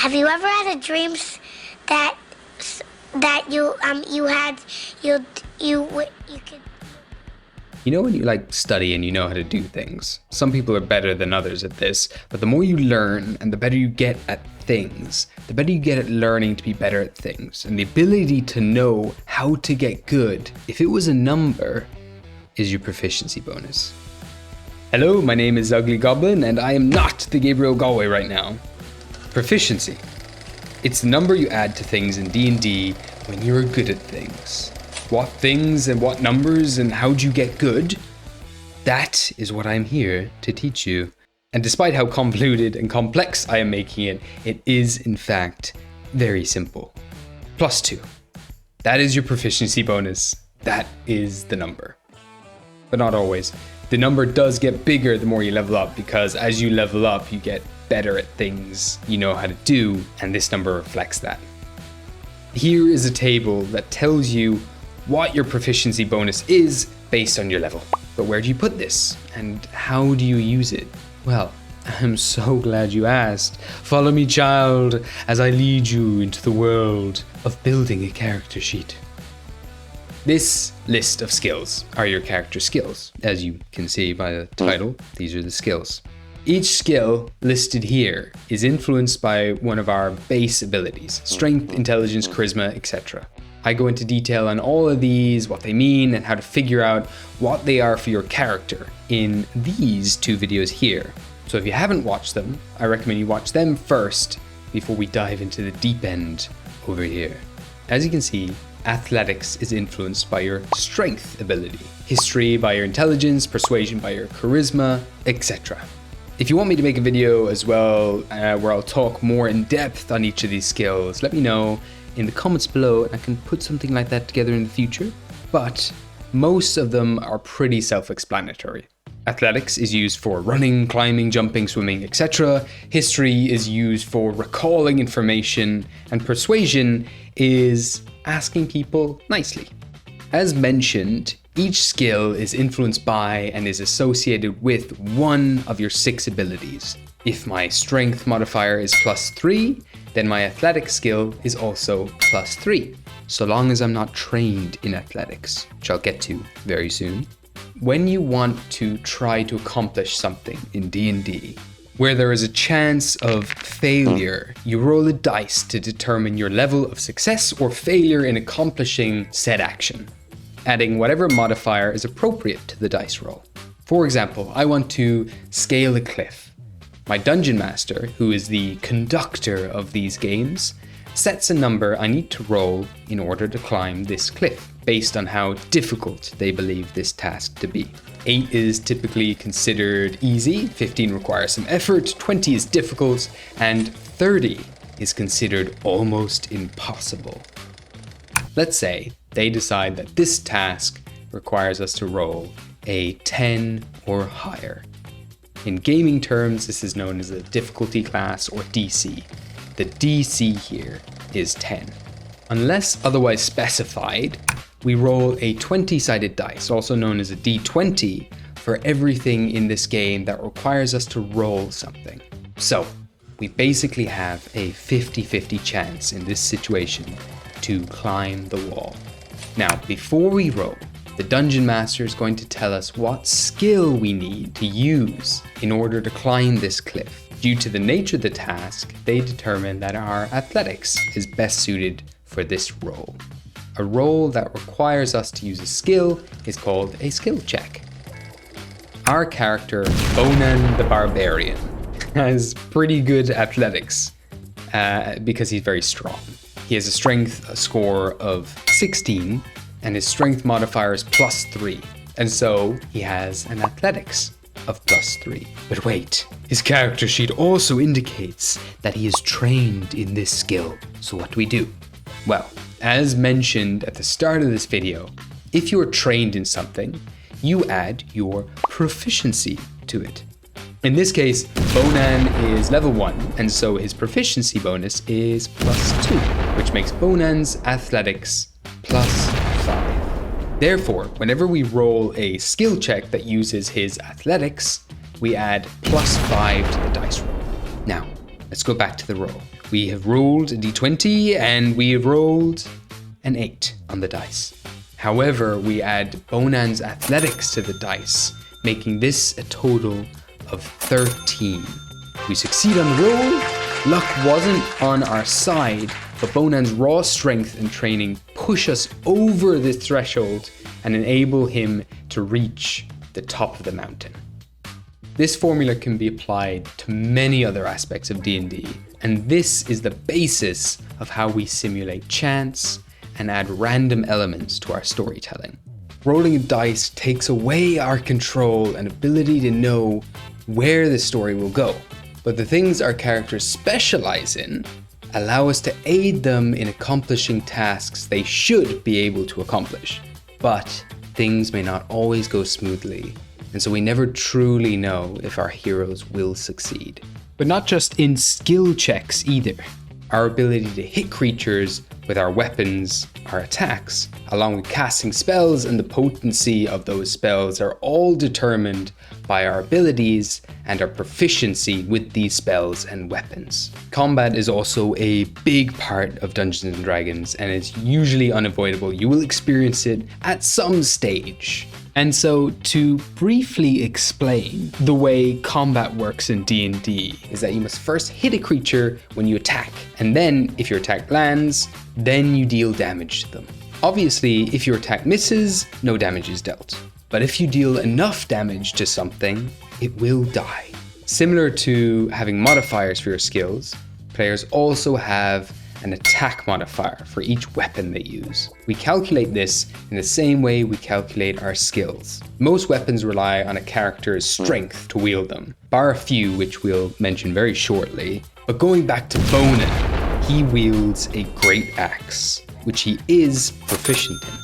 Have you ever had a dream that you could? You know when you study and you know how to do things? Some people are better than others at this, but the more you learn and the better you get at things, the better you get at learning to be better at things. And the ability to know how to get good, if it was a number, is your proficiency bonus. Hello, my name is Ugly Goblin and I am not the Gabriel Galway right now. Proficiency. It's the number you add to things in D&D when you're good at things. What things and what numbers and how'd you get good? That is what I'm here to teach you. And despite how convoluted and complex I am making it, it is in fact very simple. +2. That is your proficiency bonus. That is the number. But not always. The number does get bigger the more you level up, because as you level up, you get better at things you know how to do, and this number reflects that. Here is a table that tells you what your proficiency bonus is based on your level. But where do you put this? And how do you use it? Well, I'm so glad you asked. Follow me, child, as I lead you into the world of building a character sheet. This list of skills are your character skills. As you can see by the title, these are the skills. Each skill listed here is influenced by one of our base abilities: strength, intelligence, charisma, etc. I go into detail on all of these, what they mean, and how to figure out what they are for your character in these 2 videos here. So if you haven't watched them, I recommend you watch them first before we dive into the deep end over here. As you can see, athletics is influenced by your strength ability, history by your intelligence, persuasion by your charisma, etc. If you want me to make a video as well where I'll talk more in depth on each of these skills, let me know in the comments below and I can put something like that together in the future. But most of them are pretty self-explanatory. Athletics is used for running, climbing, jumping, swimming, etc. History is used for recalling information, and persuasion is asking people nicely. As mentioned, each skill is influenced by and is associated with one of your 6 abilities. If my strength modifier is +3, then my athletics skill is also +3, so long as I'm not trained in athletics, which I'll get to very soon. When you want to try to accomplish something in D&D, where there is a chance of failure, you roll a dice to determine your level of success or failure in accomplishing said action, adding whatever modifier is appropriate to the dice roll. For example, I want to scale a cliff. My dungeon master, who is the conductor of these games, sets a number I need to roll in order to climb this cliff, based on how difficult they believe this task to be. 8 is typically considered easy, 15 requires some effort, 20 is difficult, and 30 is considered almost impossible. Let's say they decide that this task requires us to roll a 10 or higher. In gaming terms, this is known as a difficulty class or DC. The DC here is 10. Unless otherwise specified, we roll a 20-sided dice, also known as a D20, for everything in this game that requires us to roll something. So, we basically have a 50-50 chance in this situation to climb the wall. Now, before we roll, the Dungeon Master is going to tell us what skill we need to use in order to climb this cliff. Due to the nature of the task, they determine that our athletics is best suited for this roll. A roll that requires us to use a skill is called a skill check. Our character, Bonan the Barbarian, has pretty good athletics because he's very strong. He has a strength score of 16, and his strength modifier is +3, and so he has an athletics of +3. But wait, his character sheet also indicates that he is trained in this skill. So what do we do? Well, as mentioned at the start of this video, if you are trained in something, you add your proficiency to it. In this case, Bonan is level 1, and so his proficiency bonus is +2, which makes Bonan's athletics +5. Therefore, whenever we roll a skill check that uses his athletics, we add +5 to the dice roll. Now, let's go back to the roll. We have rolled a d20 and we have rolled an 8 on the dice. However, we add Bonan's athletics to the dice, making this a total of 13. We succeed on the roll. Luck wasn't on our side, but Bonan's raw strength and training push us over this threshold and enable him to reach the top of the mountain. This formula can be applied to many other aspects of D&D, and this is the basis of how we simulate chance and add random elements to our storytelling. Rolling a dice takes away our control and ability to know where the story will go, but the things our characters specialize in allow us to aid them in accomplishing tasks they should be able to accomplish. But things may not always go smoothly, and so we never truly know if our heroes will succeed. But not just in skill checks either. Our ability to hit creatures with our weapons, our attacks, along with casting spells and the potency of those spells are all determined by our abilities and our proficiency with these spells and weapons. Combat is also a big part of Dungeons & Dragons and is usually unavoidable. You will experience it at some stage. And so to briefly explain the way combat works in D&D is that you must first hit a creature when you attack, and then if your attack lands, then you deal damage to them. Obviously, if your attack misses, no damage is dealt. But if you deal enough damage to something, it will die. Similar to having modifiers for your skills, players also have an attack modifier for each weapon they use. We calculate this in the same way we calculate our skills. Most weapons rely on a character's strength to wield them, bar a few which we'll mention very shortly. But going back to Bonin, he wields a great axe, which he is proficient in.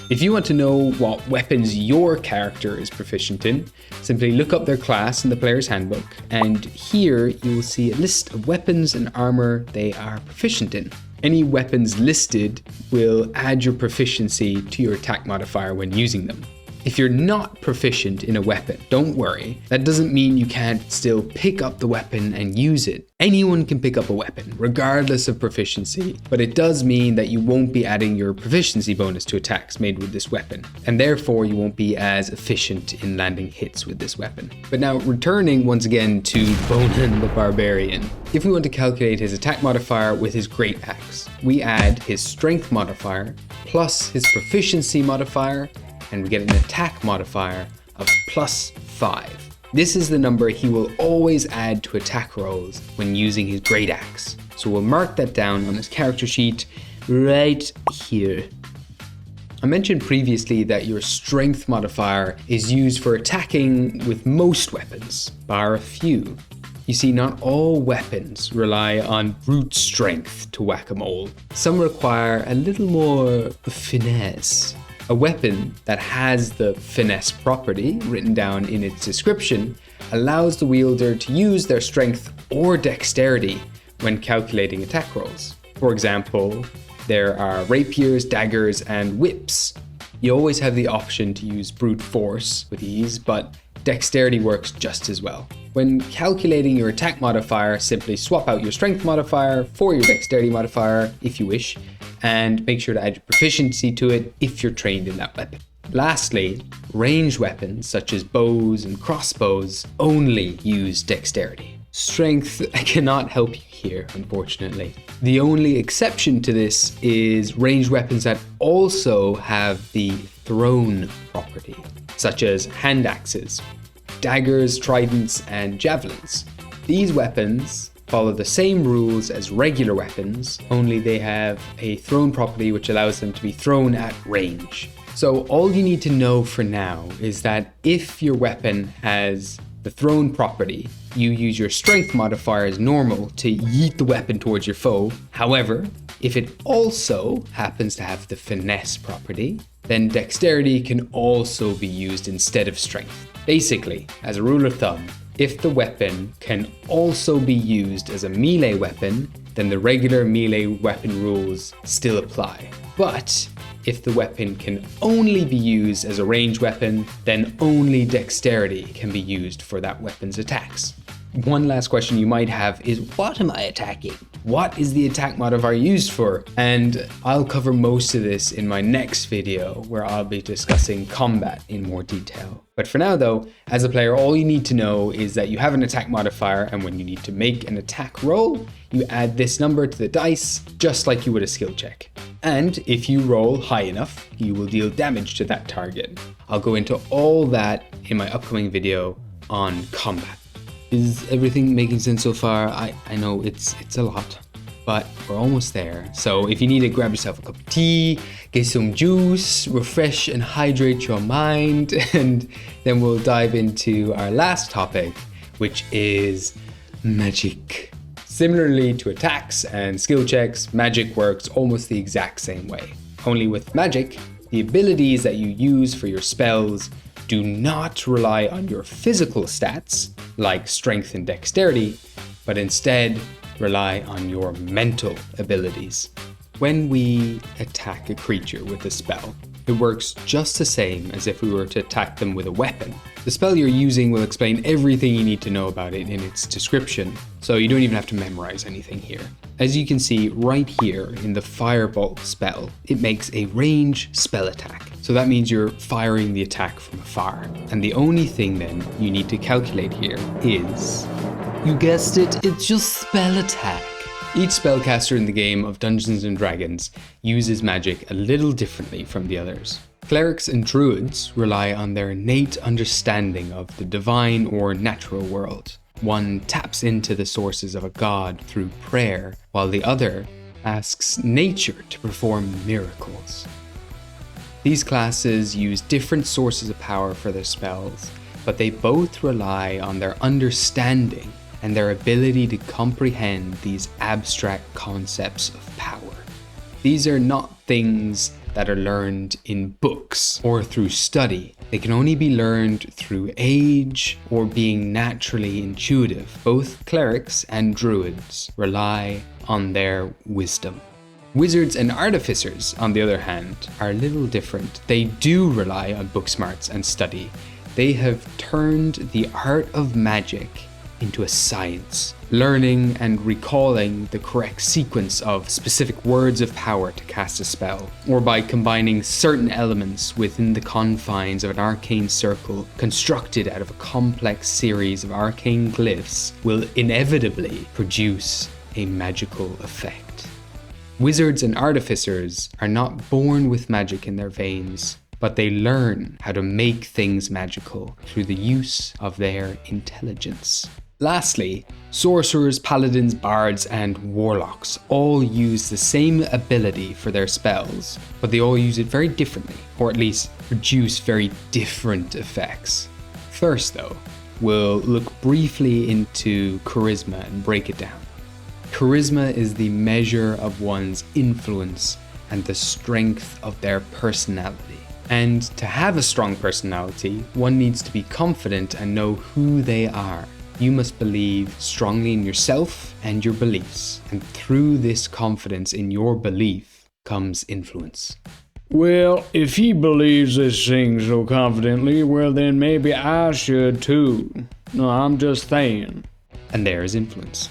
If you want to know what weapons your character is proficient in, simply look up their class in the player's handbook, and here you will see a list of weapons and armor they are proficient in. Any weapons listed will add your proficiency to your attack modifier when using them. If you're not proficient in a weapon, don't worry. That doesn't mean you can't still pick up the weapon and use it. Anyone can pick up a weapon, regardless of proficiency, but it does mean that you won't be adding your proficiency bonus to attacks made with this weapon, and therefore you won't be as efficient in landing hits with this weapon. But now, returning once again to Bonin the Barbarian. If we want to calculate his attack modifier with his great axe, we add his strength modifier plus his proficiency modifier, and we get an attack modifier of +5. This is the number he will always add to attack rolls when using his great axe. So we'll mark that down on his character sheet right here. I mentioned previously that your strength modifier is used for attacking with most weapons, bar a few. You see, not all weapons rely on brute strength to whack a mole. Some require a little more finesse. A weapon that has the finesse property written down in its description allows the wielder to use their strength or dexterity when calculating attack rolls. For example, there are rapiers, daggers, and whips. You always have the option to use brute force with ease, but dexterity works just as well. When calculating your attack modifier, simply swap out your strength modifier for your dexterity modifier if you wish, and make sure to add your proficiency to it if you're trained in that weapon. Lastly, ranged weapons such as bows and crossbows only use dexterity. Strength cannot help you here, unfortunately. The only exception to this is ranged weapons that also have the thrown property, such as hand axes, daggers, tridents, and javelins. These weapons follow the same rules as regular weapons, only they have a thrown property which allows them to be thrown at range. So all you need to know for now is that if your weapon has the thrown property, you use your strength modifier as normal to yeet the weapon towards your foe. However, if it also happens to have the finesse property, then dexterity can also be used instead of strength. Basically, as a rule of thumb, if the weapon can also be used as a melee weapon, then the regular melee weapon rules still apply. But if the weapon can only be used as a ranged weapon, then only dexterity can be used for that weapon's attacks. One last question you might have is, what am I attacking? What is the attack modifier used for? And I'll cover most of this in my next video, where I'll be discussing combat in more detail. But for now though, as a player, all you need to know is that you have an attack modifier, and when you need to make an attack roll, you add this number to the dice, just like you would a skill check. And if you roll high enough, you will deal damage to that target. I'll go into all that in my upcoming video on combat. Is everything making sense so far? I know it's a lot, but we're almost there. So if you need to grab yourself a cup of tea, get some juice, refresh and hydrate your mind, and then we'll dive into our last topic, which is magic. Similarly to attacks and skill checks, magic works almost the exact same way. Only with magic, the abilities that you use for your spells do not rely on your physical stats, like strength and dexterity, but instead rely on your mental abilities. When we attack a creature with a spell, it works just the same as if we were to attack them with a weapon. The spell you're using will explain everything you need to know about it in its description, so you don't even have to memorize anything here. As you can see right here in the Firebolt spell, it makes a range spell attack. So that means you're firing the attack from afar. And the only thing then you need to calculate here is, you guessed it, it's just spell attack. Each spellcaster in the game of Dungeons & Dragons uses magic a little differently from the others. Clerics and druids rely on their innate understanding of the divine or natural world. One taps into the sources of a god through prayer, while the other asks nature to perform miracles. These classes use different sources of power for their spells, but they both rely on their understanding and their ability to comprehend these abstract concepts of power. These are not things that are learned in books or through study. They can only be learned through age or being naturally intuitive. Both clerics and druids rely on their wisdom. Wizards and artificers, on the other hand, are a little different. They do rely on book smarts and study. They have turned the art of magic into a science, learning and recalling the correct sequence of specific words of power to cast a spell, or by combining certain elements within the confines of an arcane circle constructed out of a complex series of arcane glyphs, will inevitably produce a magical effect. Wizards and artificers are not born with magic in their veins, but they learn how to make things magical through the use of their intelligence. Lastly, sorcerers, paladins, bards, and warlocks all use the same ability for their spells, but they all use it very differently, or at least produce very different effects. First though, we'll look briefly into charisma and break it down. Charisma is the measure of one's influence and the strength of their personality. And to have a strong personality, one needs to be confident and know who they are. You must believe strongly in yourself and your beliefs, and through this confidence in your belief comes influence. Well, if he believes this thing so confidently, well then maybe I should too. No, I'm just saying. And there is influence.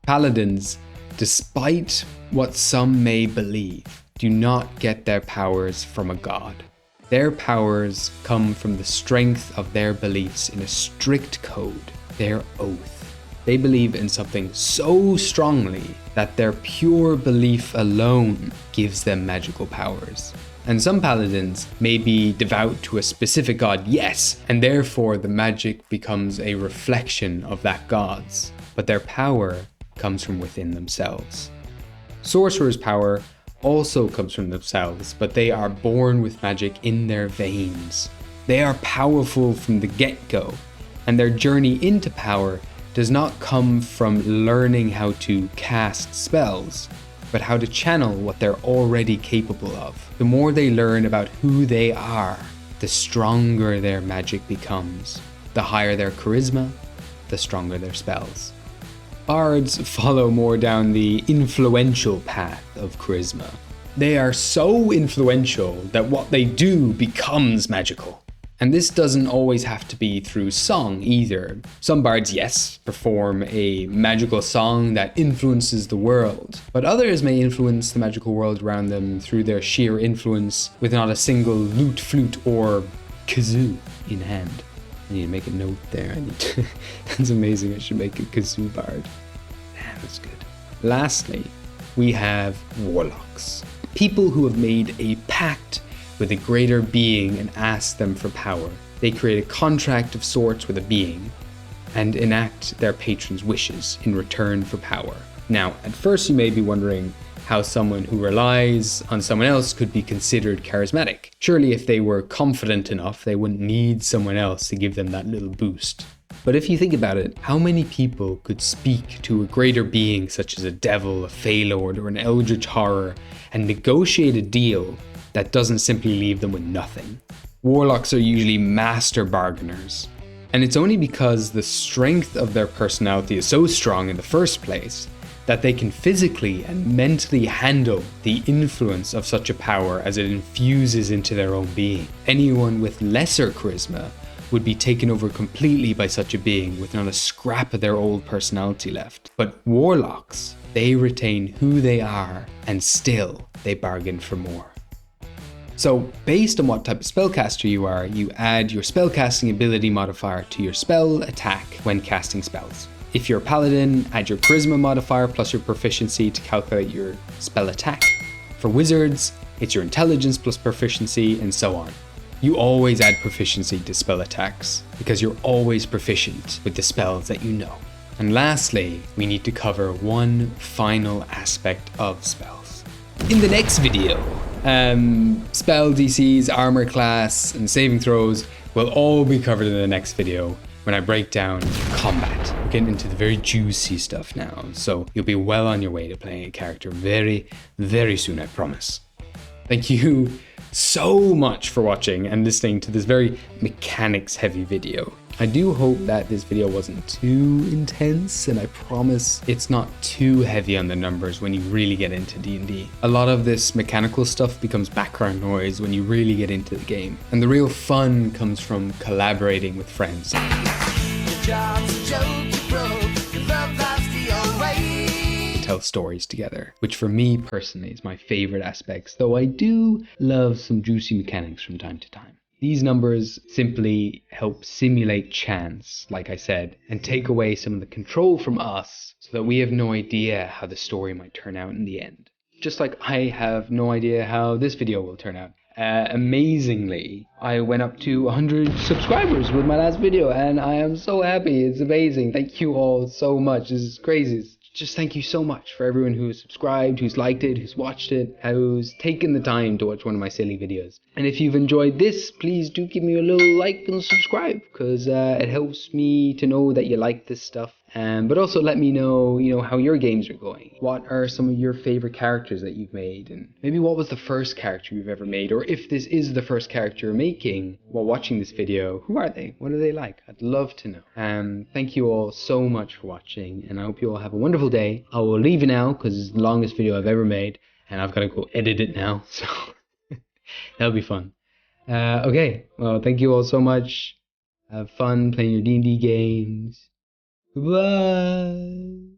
Paladins, despite what some may believe, do not get their powers from a god. Their powers come from the strength of their beliefs in a strict code. Their oath. They believe in something so strongly that their pure belief alone gives them magical powers. And some paladins may be devout to a specific god, yes, and therefore the magic becomes a reflection of that god's, but their power comes from within themselves. Sorcerers' power also comes from themselves, but they are born with magic in their veins. They are powerful from the get-go, and their journey into power does not come from learning how to cast spells, but how to channel what they're already capable of. The more they learn about who they are, the stronger their magic becomes. The higher their charisma, the stronger their spells. Bards follow more down the influential path of charisma. They are so influential that what they do becomes magical. And this doesn't always have to be through song either. Some bards, yes, perform a magical song that influences the world, but others may influence the magical world around them through their sheer influence with not a single lute, flute, or kazoo in hand. I need to make a note there. That's amazing. I should make a kazoo bard. That's good. Lastly, we have warlocks. People who have made a pact with a greater being and ask them for power. They create a contract of sorts with a being and enact their patron's wishes in return for power. Now, at first you may be wondering how someone who relies on someone else could be considered charismatic. Surely if they were confident enough, they wouldn't need someone else to give them that little boost. But if you think about it, how many people could speak to a greater being such as a devil, a Fey Lord, or an eldritch horror and negotiate a deal that doesn't simply leave them with nothing? Warlocks are usually master bargainers. And it's only because the strength of their personality is so strong in the first place that they can physically and mentally handle the influence of such a power as it infuses into their own being. Anyone with lesser charisma would be taken over completely by such a being with not a scrap of their old personality left. But warlocks, they retain who they are and still they bargain for more. So based on what type of spellcaster you are, you add your spellcasting ability modifier to your spell attack when casting spells. If you're a paladin, add your charisma modifier plus your proficiency to calculate your spell attack. For wizards, it's your intelligence plus proficiency and so on. You always add proficiency to spell attacks because you're always proficient with the spells that you know. And lastly, we need to cover one final aspect of spells. In the next video, spell DCs, armor class, and saving throws will all be covered in the next video when I break down combat. We're getting into the very juicy stuff now, so you'll be well on your way to playing a character very, very soon, I promise. Thank you so much for watching and listening to this very mechanics heavy video. I do hope that this video wasn't too intense, and I promise it's not too heavy on the numbers when you really get into D&D. A lot of this mechanical stuff becomes background noise when you really get into the game, and the real fun comes from collaborating with friends. Tell stories together, which for me personally is my favorite aspects, though I do love some juicy mechanics from time to time. These numbers simply help simulate chance, like I said, and take away some of the control from us so that we have no idea how the story might turn out in the end. Just like I have no idea how this video will turn out. Amazingly, I went up to 100 subscribers with my last video, and I am so happy. It's amazing. Thank you all so much. This is crazy. Just thank you so much for everyone who's subscribed, who's liked it, who's watched it, who's taken the time to watch one of my silly videos. And if you've enjoyed this, please do give me a little like and subscribe, because it helps me to know that you like this stuff. But also let me know, how your games are going. What are some of your favorite characters that you've made? And maybe what was the first character you've ever made? Or if this is the first character you're making while watching this video, who are they? What are they like? I'd love to know. Thank you all so much for watching, and I hope you all have a wonderful day. I will leave you now because it's the longest video I've ever made, and I've got to go edit it now, so that'll be fun. Okay, well, thank you all so much. Have fun playing your D&D games. Goodbye.